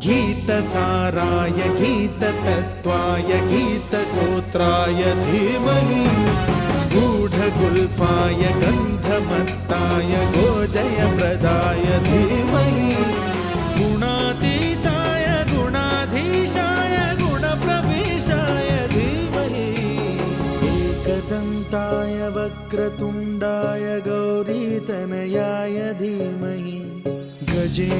गीतसाराय गीततत्त्वाय गीतगोत्राय धीमहि गूढगुल्फाय गन्धमत्ताय गोजयप्रदाय धीमहि गुणातीताय गुणाधीशाय गुणप्रविष्टाय धीमहि एकदन्ताय वक्रतुण्डाय गौरीतनयाय धीमहि गजेश